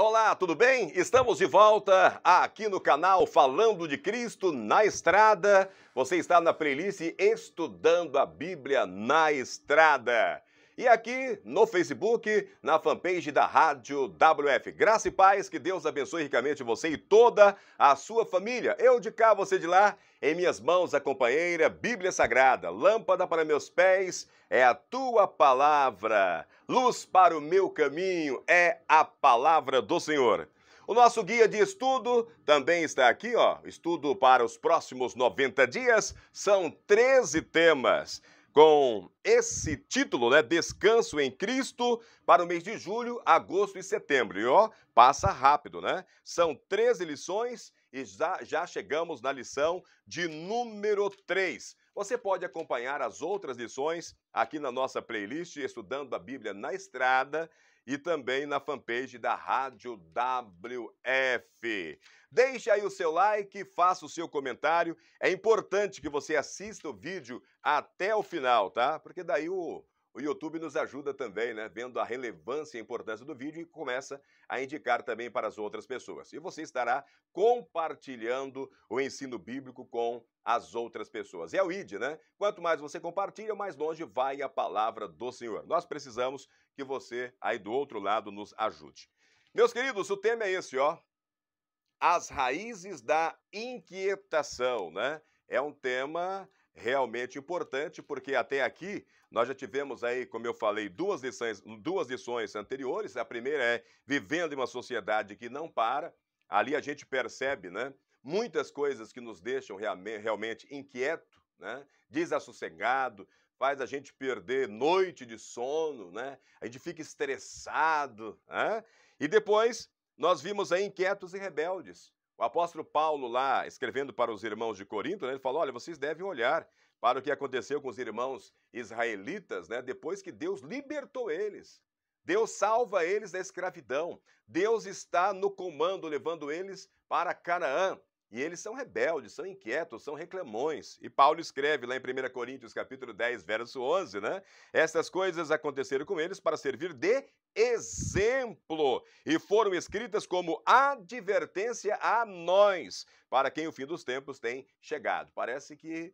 Olá, tudo bem? Estamos de volta aqui no canal Falando de Cristo na Estrada. Você está na playlist Estudando a Bíblia na Estrada. E aqui no Facebook, na fanpage da Rádio WF. Graça e paz, que Deus abençoe ricamente você e toda a sua família. Eu de cá, você de lá, em minhas mãos a companheira Bíblia Sagrada, lâmpada para meus pés é a tua palavra, luz para o meu caminho é a palavra do Senhor. O nosso guia de estudo também está aqui, ó. Estudo para os próximos 90 dias, são 13 temas. Com esse título, né, Descanso em Cristo, para o mês de julho, agosto e setembro. E ó, passa rápido, né? São 13 lições e já chegamos na lição de número 3. Você pode acompanhar as outras lições aqui na nossa playlist, Estudando a Bíblia na Estrada, e também na fanpage da Rádio WF. Deixe aí o seu like, faça o seu comentário. É importante que você assista o vídeo até o final, tá? Porque daí o YouTube nos ajuda também, né? Vendo a relevância e a importância do vídeo e começa a indicar também para as outras pessoas. E você estará compartilhando o ensino bíblico com as outras pessoas. É o ID, né? Quanto mais você compartilha, mais longe vai a palavra do Senhor. Nós precisamos que você aí do outro lado nos ajude. Meus queridos, o tema é esse, ó. As raízes da inquietação, né? É um tema realmente importante, porque até aqui nós já tivemos aí, como eu falei, duas lições anteriores. A primeira é vivendo em uma sociedade que não para. Ali a gente percebe, né? Muitas coisas que nos deixam realmente inquieto, né? Desassossegado, faz a gente perder noite de sono, né? A gente fica estressado, né? E depois nós vimos aí inquietos e rebeldes. O apóstolo Paulo lá, escrevendo para os irmãos de Corinto, né, ele falou, olha, vocês devem olhar para o que aconteceu com os irmãos israelitas, né, depois que Deus libertou eles. Deus salva eles da escravidão. Deus está no comando, levando eles para Canaã. E eles são rebeldes, são inquietos, são reclamões. E Paulo escreve lá em 1 Coríntios, capítulo 10, verso 11, né? Essas coisas aconteceram com eles para servir de exemplo e foram escritas como advertência a nós, para quem o fim dos tempos tem chegado. Parece que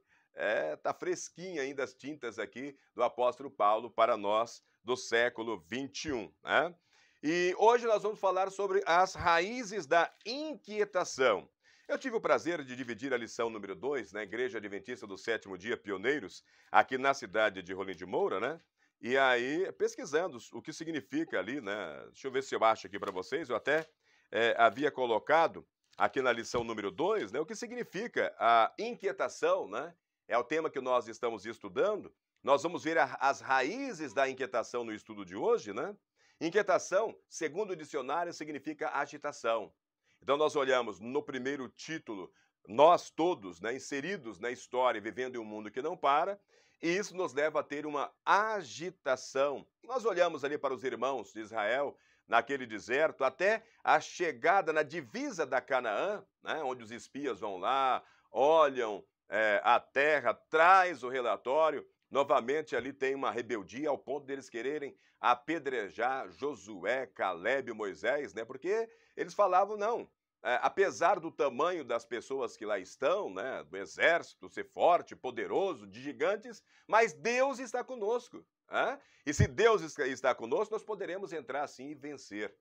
tá fresquinha ainda as tintas aqui do apóstolo Paulo para nós do século 21, né? E hoje nós vamos falar sobre as raízes da inquietação. Eu tive o prazer de dividir a lição número 2 na Igreja Adventista do Sétimo Dia Pioneiros, aqui na cidade de Rolim de Moura, né? E aí, pesquisando o que significa ali, né? Deixa eu ver se eu acho aqui para vocês, eu até havia colocado aqui na lição número 2, né? O que significa a inquietação, né? É o tema que nós estamos estudando. Nós vamos ver as raízes da inquietação no estudo de hoje, né? Inquietação, segundo o dicionário, significa agitação. Então nós olhamos no primeiro título, nós todos, né, inseridos na história e vivendo em um mundo que não para, e isso nos leva a ter uma agitação. Nós olhamos ali para os irmãos de Israel, naquele deserto, até a chegada na divisa da Canaã, né, onde os espias vão lá, olham a terra, traz o relatório. Novamente ali tem uma rebeldia ao ponto deles quererem apedrejar Josué, Calebe e Moisés, né? Porque eles falavam, não, apesar do tamanho das pessoas que lá estão, né? Do exército ser forte, poderoso, de gigantes, mas Deus está conosco. Né? E se Deus está conosco, nós poderemos entrar assim e vencer.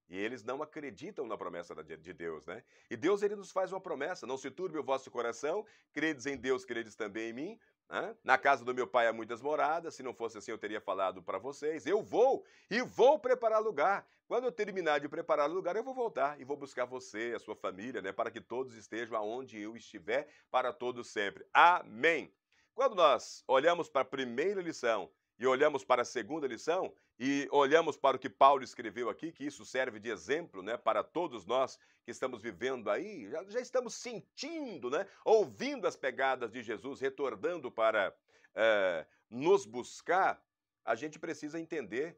E eles não acreditam na promessa de Deus, né? E Deus, ele nos faz uma promessa, não se turbe o vosso coração, credes em Deus, credes também em mim. Né? Na casa do meu pai há muitas moradas, se não fosse assim eu teria falado para vocês. Eu vou e vou preparar lugar. Quando eu terminar de preparar o lugar, eu vou voltar e vou buscar você, a sua família, né? Para que todos estejam aonde eu estiver, para todos sempre. Amém. Quando nós olhamos para a primeira lição e olhamos para a segunda lição, e olhamos para o que Paulo escreveu aqui, que isso serve de exemplo, né, para todos nós que estamos vivendo aí, já estamos sentindo, né, ouvindo as pegadas de Jesus, retornando para nos buscar, a gente precisa entender,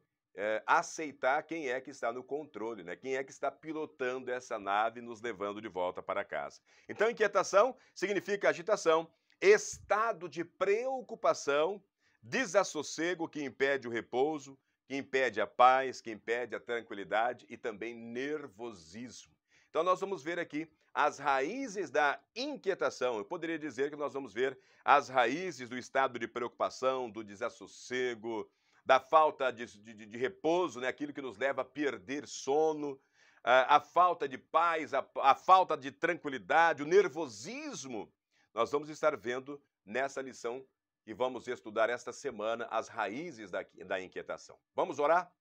aceitar quem é que está no controle, né, quem é que está pilotando essa nave nos levando de volta para casa. Então, inquietação significa agitação, estado de preocupação, desassossego que impede o repouso, que impede a paz, que impede a tranquilidade e também nervosismo. Então nós vamos ver aqui as raízes da inquietação. Eu poderia dizer que nós vamos ver as raízes do estado de preocupação, do desassossego, da falta de repouso, né? Aquilo que nos leva a perder sono, a falta de paz, a falta de tranquilidade, o nervosismo. Nós vamos estar vendo nessa lição que vamos estudar esta semana as raízes da inquietação. Vamos orar?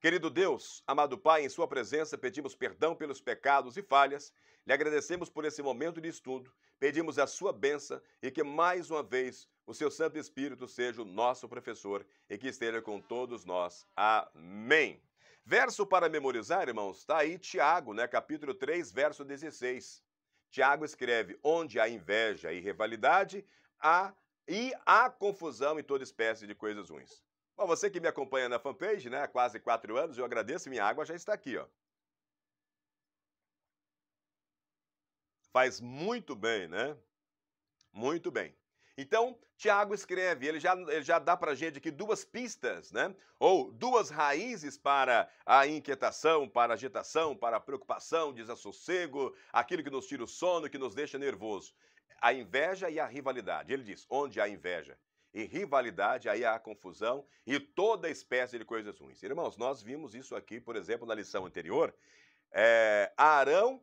Querido Deus, amado Pai, em Sua presença pedimos perdão pelos pecados e falhas, lhe agradecemos por esse momento de estudo, pedimos a Sua bênção e que mais uma vez o Seu Santo Espírito seja o nosso professor e que esteja com todos nós. Amém. Verso para memorizar, irmãos, está aí Tiago, né? Capítulo 3, verso 16. Tiago escreve: onde há inveja e rivalidade, há confusão e toda espécie de coisas ruins. Bom, você que me acompanha na fanpage, né, há quase 4 anos, eu agradeço, minha água já está aqui, ó. Faz muito bem, né? Muito bem. Então, Tiago escreve, ele já dá para a gente aqui 2 pistas, né? Ou 2 raízes para a inquietação, para a agitação, para a preocupação, desassossego, aquilo que nos tira o sono, que nos deixa nervoso. A inveja e a rivalidade. Ele diz, onde há inveja e rivalidade, aí há confusão e toda espécie de coisas ruins. Irmãos, nós vimos isso aqui, por exemplo, na lição anterior. Arão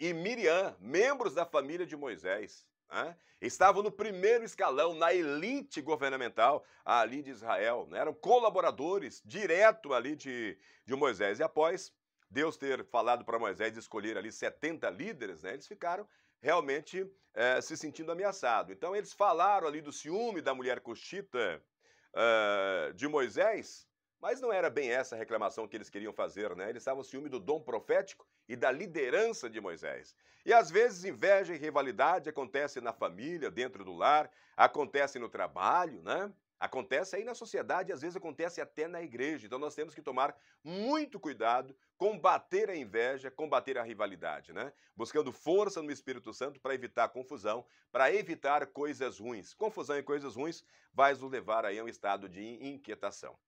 e Miriam, membros da família de Moisés, né? Estavam no primeiro escalão, na elite governamental ali de Israel, né? Eram colaboradores direto ali de Moisés. E após Deus ter falado para Moisés escolher ali 70 líderes, né? Eles ficaram realmente se sentindo ameaçados. Então eles falaram ali do ciúme da mulher cuxita de Moisés, mas não era bem essa a reclamação que eles queriam fazer, né? Eles estavam ciúme do dom profético e da liderança de Moisés. E às vezes inveja e rivalidade acontecem na família, dentro do lar, acontecem no trabalho, né? Acontece aí na sociedade, às vezes acontece até na igreja. Então nós temos que tomar muito cuidado, combater a inveja, combater a rivalidade, né? Buscando força no Espírito Santo para evitar confusão, para evitar coisas ruins. Confusão e coisas ruins vai nos levar aí a um estado de inquietação.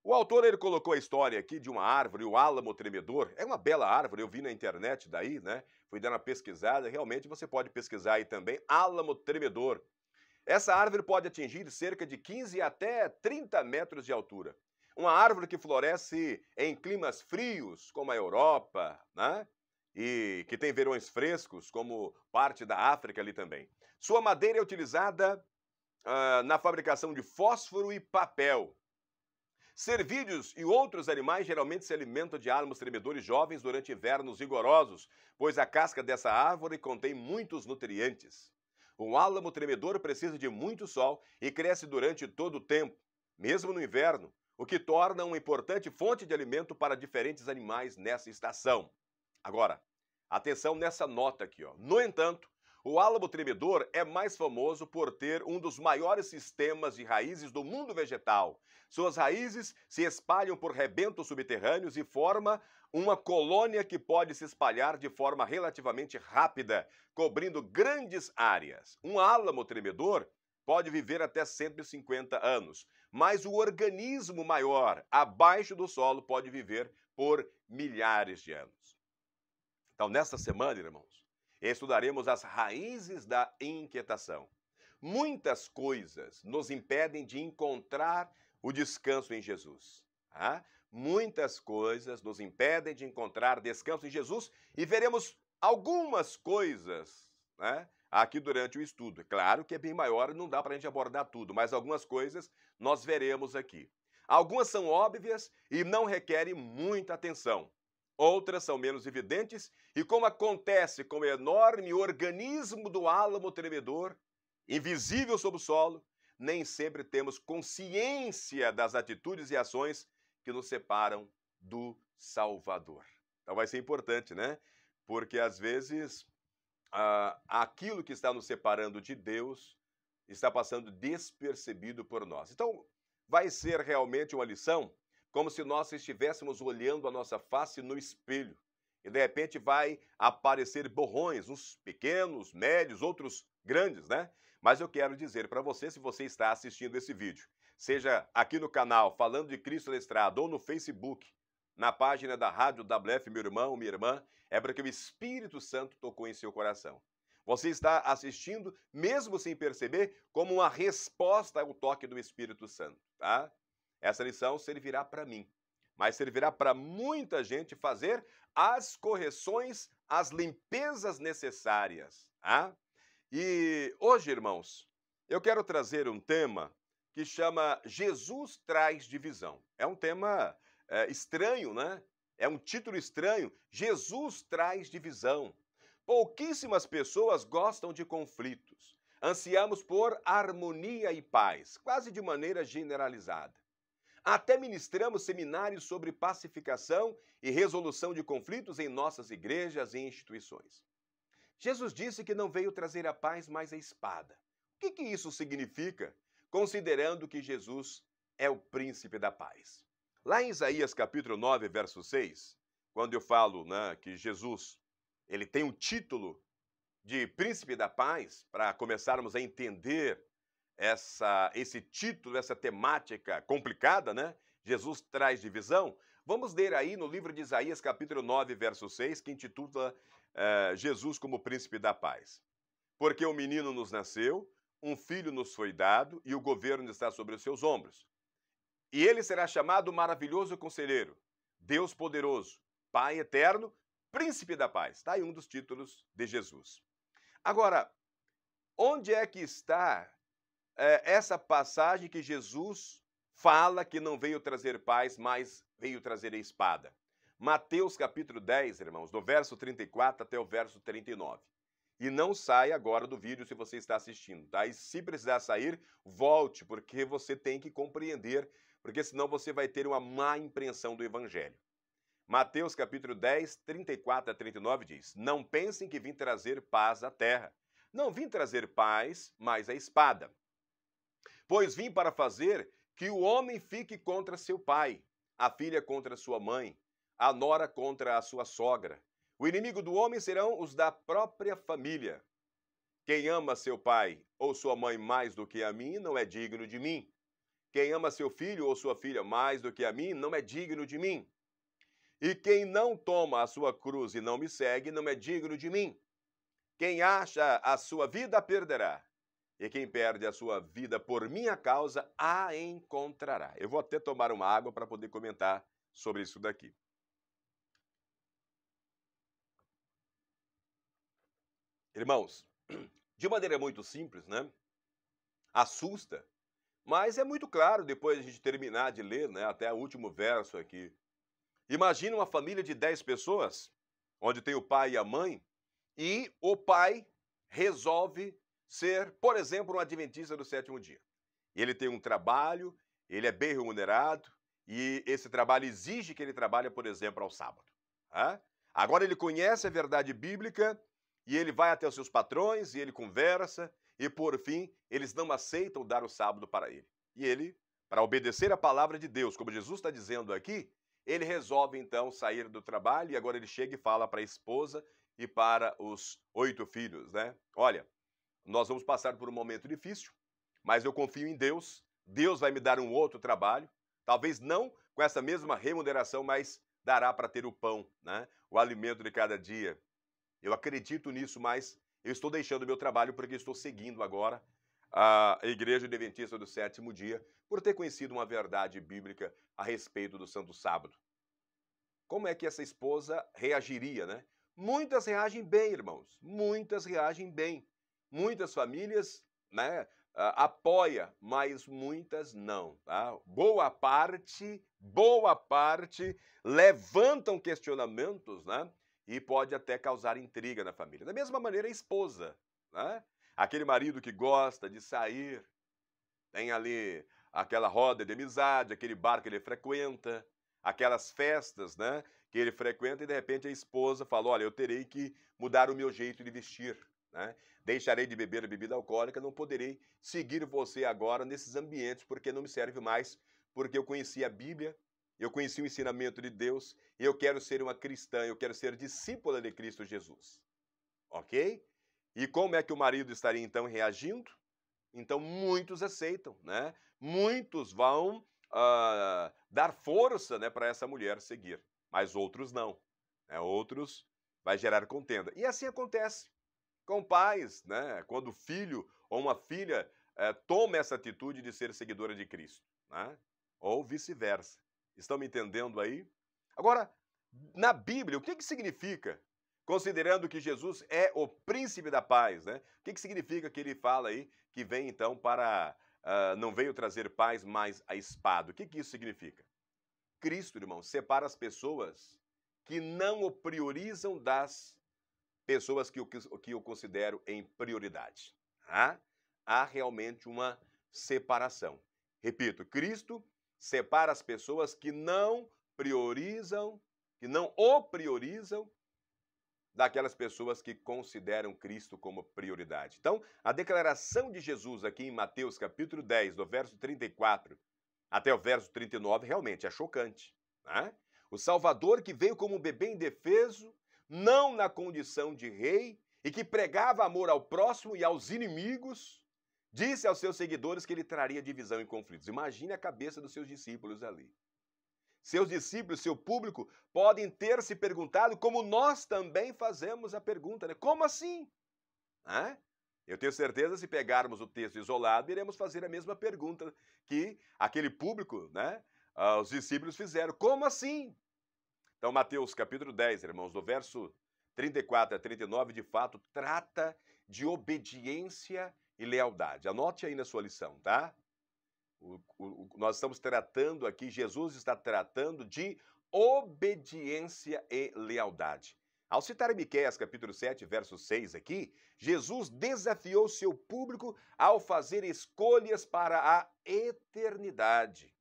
O autor, ele colocou a história aqui de uma árvore, o álamo tremedor. É uma bela árvore, eu vi na internet daí, né? Fui dando uma pesquisada, realmente você pode pesquisar aí também, álamo tremedor. Essa árvore pode atingir cerca de 15 até 30 metros de altura. Uma árvore que floresce em climas frios, como a Europa, né? E que tem verões frescos, como parte da África ali também. Sua madeira é utilizada na fabricação de fósforo e papel. Cervídeos e outros animais geralmente se alimentam de álamos tremedores jovens durante invernos rigorosos, pois a casca dessa árvore contém muitos nutrientes. O álamo tremedor precisa de muito sol e cresce durante todo o tempo, mesmo no inverno, o que torna uma importante fonte de alimento para diferentes animais nessa estação. Agora, atenção nessa nota aqui, ó. No entanto, o álamo tremedor é mais famoso por ter um dos maiores sistemas de raízes do mundo vegetal. Suas raízes se espalham por rebentos subterrâneos e forma uma colônia que pode se espalhar de forma relativamente rápida, cobrindo grandes áreas. Um álamo tremedor pode viver até 150 anos, mas o organismo maior, abaixo do solo, pode viver por milhares de anos. Então, nesta semana, irmãos, estudaremos as raízes da inquietação. Muitas coisas nos impedem de encontrar o descanso em Jesus. Tá? Muitas coisas nos impedem de encontrar descanso em Jesus e veremos algumas coisas, né, aqui durante o estudo. É claro que é bem maior, não dá para a gente abordar tudo, mas algumas coisas nós veremos aqui. Algumas são óbvias e não requerem muita atenção. Outras são menos evidentes e, como acontece com o enorme organismo do álamo tremedor, invisível sob o solo, nem sempre temos consciência das atitudes e ações que nos separam do Salvador. Então vai ser importante, né? Porque às vezes aquilo que está nos separando de Deus está passando despercebido por nós. Então vai ser realmente uma lição como se nós estivéssemos olhando a nossa face no espelho. E de repente vai aparecer borrões, uns pequenos, médios, outros grandes, né? Mas eu quero dizer para você, se você está assistindo esse vídeo, seja aqui no canal Falando de Cristo na Estrada ou no Facebook, na página da Rádio WF, meu irmão, minha irmã, é porque o Espírito Santo tocou em seu coração. Você está assistindo, mesmo sem perceber, como uma resposta ao toque do Espírito Santo, tá? Essa lição servirá para mim, mas servirá para muita gente fazer as correções, as limpezas necessárias, tá? E hoje, irmãos, eu quero trazer um tema que chama Jesus traz divisão. É um tema estranho, né? É um título estranho. Jesus traz divisão. Pouquíssimas pessoas gostam de conflitos. Ansiamos por harmonia e paz, quase de maneira generalizada. Até ministramos seminários sobre pacificação e resolução de conflitos em nossas igrejas e instituições. Jesus disse que não veio trazer a paz, mas a espada. O que isso significa, considerando que Jesus é o príncipe da paz? Lá em Isaías capítulo 9, verso 6, quando eu falo, né, que Jesus ele tem o título de príncipe da paz, para começarmos a entender esse título, essa temática complicada, né? Jesus traz divisão. Vamos ler aí no livro de Isaías, capítulo 9, verso 6, que intitula Jesus como príncipe da paz. Porque um menino nos nasceu, um filho nos foi dado, e o governo está sobre os seus ombros. E ele será chamado Maravilhoso Conselheiro, Deus Poderoso, Pai Eterno, Príncipe da Paz. Está aí um dos títulos de Jesus. Agora, onde é que está essa passagem que Jesus fala que não veio trazer paz, mas veio trazer a espada? Mateus capítulo 10, irmãos, do verso 34 até o verso 39. E não saia agora do vídeo se você está assistindo, tá? E se precisar sair, volte, porque você tem que compreender, porque senão você vai ter uma má impressão do Evangelho. Mateus capítulo 10, 34 a 39 diz: Não pensem que vim trazer paz à terra. Não vim trazer paz, mas a espada. Pois vim para fazer que o homem fique contra seu pai, a filha contra sua mãe, a nora contra a sua sogra. O inimigo do homem serão os da própria família. Quem ama seu pai ou sua mãe mais do que a mim, não é digno de mim. Quem ama seu filho ou sua filha mais do que a mim, não é digno de mim. E quem não toma a sua cruz e não me segue, não é digno de mim. Quem acha a sua vida, a perderá. E quem perde a sua vida por minha causa, a encontrará. Eu vou até tomar uma água para poder comentar sobre isso daqui. Irmãos, de maneira muito simples, né? Assusta, mas é muito claro depois de a gente terminar de ler, né? Até o último verso aqui. Imagina uma família de 10 pessoas, onde tem o pai e a mãe, e o pai resolve ser, por exemplo, um adventista do sétimo dia. Ele tem um trabalho, ele é bem remunerado, e esse trabalho exige que ele trabalhe, por exemplo, ao sábado. Tá? Agora ele conhece a verdade bíblica, e ele vai até os seus patrões, e ele conversa, e por fim, eles não aceitam dar o sábado para ele. E ele, para obedecer a palavra de Deus, como Jesus está dizendo aqui, ele resolve, então, sair do trabalho e agora ele chega e fala para a esposa e para os 8 filhos, né? Olha, nós vamos passar por um momento difícil, mas eu confio em Deus. Deus vai me dar um outro trabalho, talvez não com essa mesma remuneração, mas dará para ter o pão, né? O alimento de cada dia. Eu acredito nisso, mas eu estou deixando o meu trabalho porque estou seguindo agora a Igreja Adventista do Sétimo Dia, por ter conhecido uma verdade bíblica a respeito do Santo Sábado. Como é que essa esposa reagiria, né? Muitas reagem bem, irmãos. Muitas reagem bem. Muitas famílias, né, apoia, mas muitas não, tá? Boa parte levantam questionamentos, né? E pode até causar intriga na família. Da mesma maneira, a esposa, né? Aquele marido que gosta de sair, tem ali aquela roda de amizade, aquele bar que ele frequenta, aquelas festas, né, que ele frequenta e de repente a esposa fala, olha, eu terei que mudar o meu jeito de vestir, né? Deixarei de beber bebida alcoólica, não poderei seguir você agora nesses ambientes porque não me serve mais, porque eu conheci a Bíblia, eu conheci o ensinamento de Deus e eu quero ser uma cristã, eu quero ser discípula de Cristo Jesus. Ok? E como é que o marido estaria então reagindo? Então muitos aceitam, né? Muitos vão dar força, né, para essa mulher seguir, mas outros não, né? Outros vai gerar contenda. E assim acontece com pais, né? Quando o filho ou uma filha toma essa atitude de ser seguidora de Cristo, né? Ou vice-versa. Estão me entendendo aí? Agora, na Bíblia, o que significa, considerando que Jesus é o príncipe da paz, né? O que significa que ele fala aí que vem então para, não veio trazer paz, mas a espada? O que isso significa? Cristo, irmão, separa as pessoas que não o priorizam das pessoas que o consideram em prioridade. Tá? Há realmente uma separação. Repito, Cristo separa as pessoas que não priorizam, que não o priorizam, daquelas pessoas que consideram Cristo como prioridade. Então, a declaração de Jesus aqui em Mateus capítulo 10, do verso 34 até o verso 39, realmente é chocante. Né? O Salvador que veio como um bebê indefeso, não na condição de rei, e que pregava amor ao próximo e aos inimigos, disse aos seus seguidores que ele traria divisão e conflitos. Imagine a cabeça dos seus discípulos ali. Seus discípulos, seu público, podem ter se perguntado, como nós também fazemos a pergunta, né? Como assim? Eu tenho certeza, se pegarmos o texto isolado, iremos fazer a mesma pergunta que aquele público, né? Os discípulos fizeram. Como assim? Então, Mateus capítulo 10, irmãos, do verso 34 a 39, de fato, trata de obediência e lealdade. Anote aí na sua lição, tá? Nós estamos tratando aqui, Jesus está tratando de obediência e lealdade. Ao citar Miqueias capítulo 7, verso 6 aqui, Jesus desafiou seu público ao fazer escolhas para a eternidade.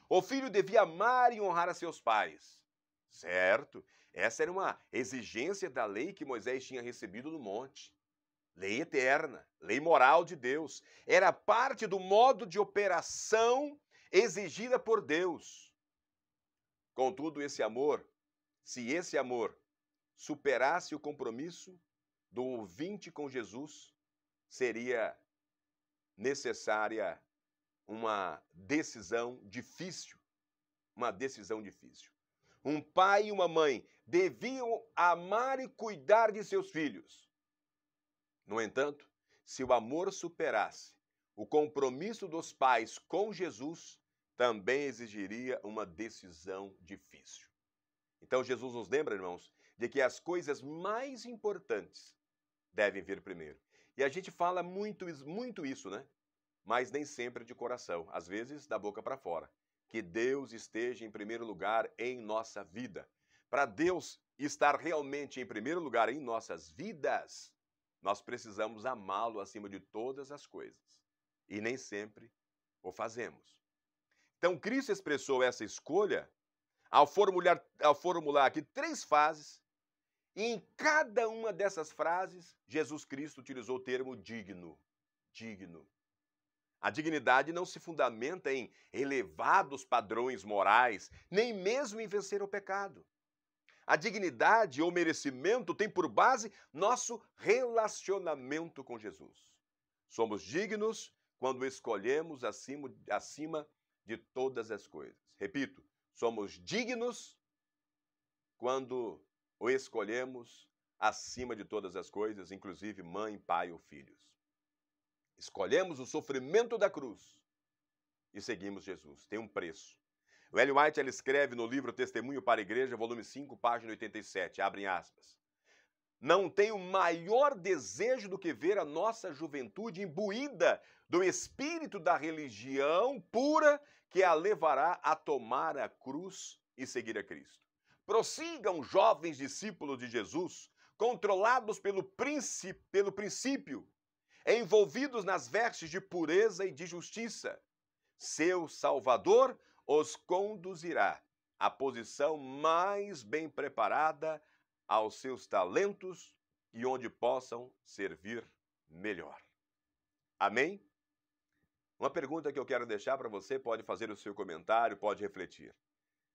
O filho devia amar e honrar a seus pais. Certo? Essa era uma exigência da lei que Moisés tinha recebido no monte. Lei eterna, lei moral de Deus. Era parte do modo de operação exigida por Deus. Contudo, se esse amor superasse o compromisso do ouvinte com Jesus, seria necessária uma decisão difícil. Uma decisão difícil. Um pai e uma mãe deviam amar e cuidar de seus filhos. No entanto, se o amor superasse o compromisso dos pais com Jesus, também exigiria uma decisão difícil. Então Jesus nos lembra, irmãos, de que as coisas mais importantes devem vir primeiro. E a gente fala muito isso, né? Mas nem sempre de coração, às vezes da boca para fora. Que Deus esteja em primeiro lugar em nossa vida. Para Deus estar realmente em primeiro lugar em nossas vidas, nós precisamos amá-lo acima de todas as coisas. E nem sempre o fazemos. Então, Cristo expressou essa escolha ao formular aqui 3 frases, e em cada uma dessas frases, Jesus Cristo utilizou o termo digno. Digno. A dignidade não se fundamenta em elevados padrões morais, nem mesmo em vencer o pecado. A dignidade ou merecimento tem por base nosso relacionamento com Jesus. Somos dignos quando escolhemos acima de todas as coisas. Repito, somos dignos quando o escolhemos acima de todas as coisas, inclusive mãe, pai ou filhos. Escolhemos o sofrimento da cruz e seguimos Jesus. Tem um preço. O Ellen White, ela escreve no livro Testemunho para a Igreja, volume 5, página 87, abrem aspas. Não tenho maior desejo do que ver a nossa juventude imbuída do espírito da religião pura que a levará a tomar a cruz e seguir a Cristo. Prossigam, jovens discípulos de Jesus, controlados pelo princípio, envolvidos nas vestes de pureza e de justiça. Seu Salvador os conduzirá à posição mais bem preparada aos seus talentos e onde possam servir melhor. Amém? Uma pergunta que eu quero deixar para você, pode fazer o seu comentário, pode refletir.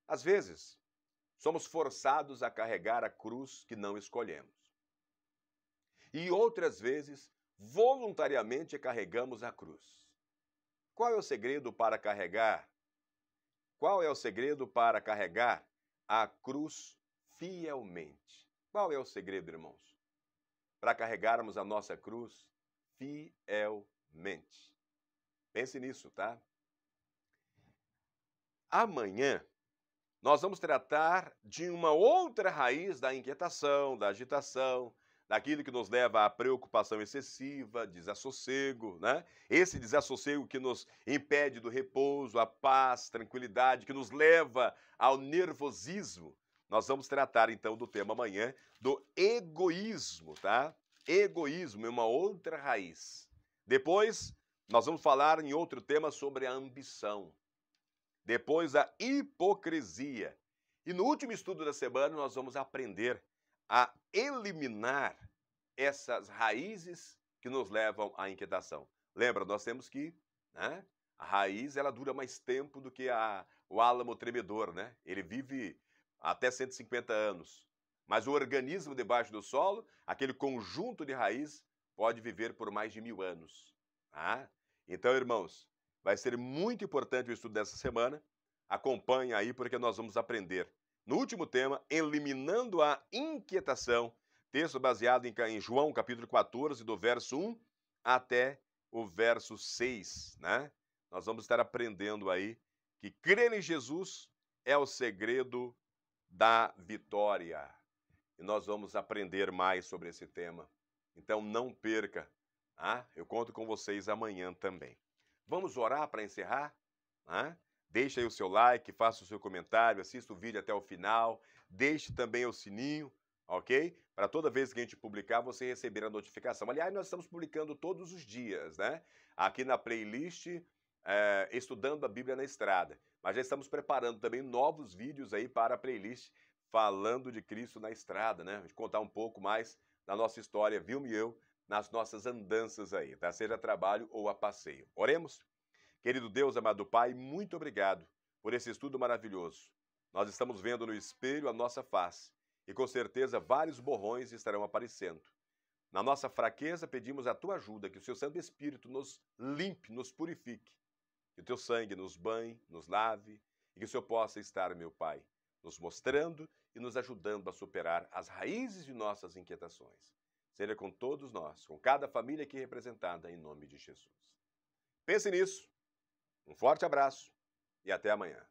Às vezes, somos forçados a carregar a cruz que não escolhemos. E outras vezes, voluntariamente carregamos a cruz. Qual é o segredo para carregar? Qual é o segredo para carregar a cruz fielmente? Qual é o segredo, irmãos? Para carregarmos a nossa cruz fielmente. Pense nisso, tá? Amanhã nós vamos tratar de uma outra raiz da inquietação, da agitação, daquilo que nos leva à preocupação excessiva, desassossego, né? Esse desassossego que nos impede do repouso, a paz, tranquilidade, que nos leva ao nervosismo. Nós vamos tratar então do tema amanhã do egoísmo, tá? Egoísmo é uma outra raiz. Depois, nós vamos falar em outro tema sobre a ambição. Depois, a hipocrisia. E no último estudo da semana, nós vamos aprender a eliminar essas raízes que nos levam à inquietação. Lembra, nós temos que, né, a raiz ela dura mais tempo do que o álamo tremedor, né? Ele vive até 150 anos. Mas o organismo debaixo do solo, aquele conjunto de raiz, pode viver por mais de 1000 anos. Tá? Então, irmãos, vai ser muito importante o estudo dessa semana. Acompanhe aí porque nós vamos aprender. No último tema, eliminando a inquietação, texto baseado em João capítulo 14, do verso 1 até o verso 6, né? Nós vamos estar aprendendo aí que crer em Jesus é o segredo da vitória. E nós vamos aprender mais sobre esse tema. Então não perca, tá? Eu conto com vocês amanhã também. Vamos orar para encerrar? Tá? Deixe aí o seu like, faça o seu comentário, assista o vídeo até o final, deixe também o sininho, ok? Para toda vez que a gente publicar, você receber a notificação. Aliás, nós estamos publicando todos os dias, né? Aqui na playlist, Estudando a Bíblia na Estrada. Mas já estamos preparando também novos vídeos aí para a playlist Falando de Cristo na Estrada, né? A gente contar um pouco mais da nossa história, Vilma e eu, nas nossas andanças aí, tá? Seja a trabalho ou a passeio. Oremos? Querido Deus, amado Pai, muito obrigado por esse estudo maravilhoso. Nós estamos vendo no espelho a nossa face e com certeza vários borrões estarão aparecendo. Na nossa fraqueza pedimos a tua ajuda, que o seu Santo Espírito nos limpe, nos purifique, que o teu sangue nos banhe, nos lave e que o Senhor possa estar, meu Pai, nos mostrando e nos ajudando a superar as raízes de nossas inquietações. Seja com todos nós, com cada família aqui representada, em nome de Jesus. Pense nisso. Um forte abraço e até amanhã.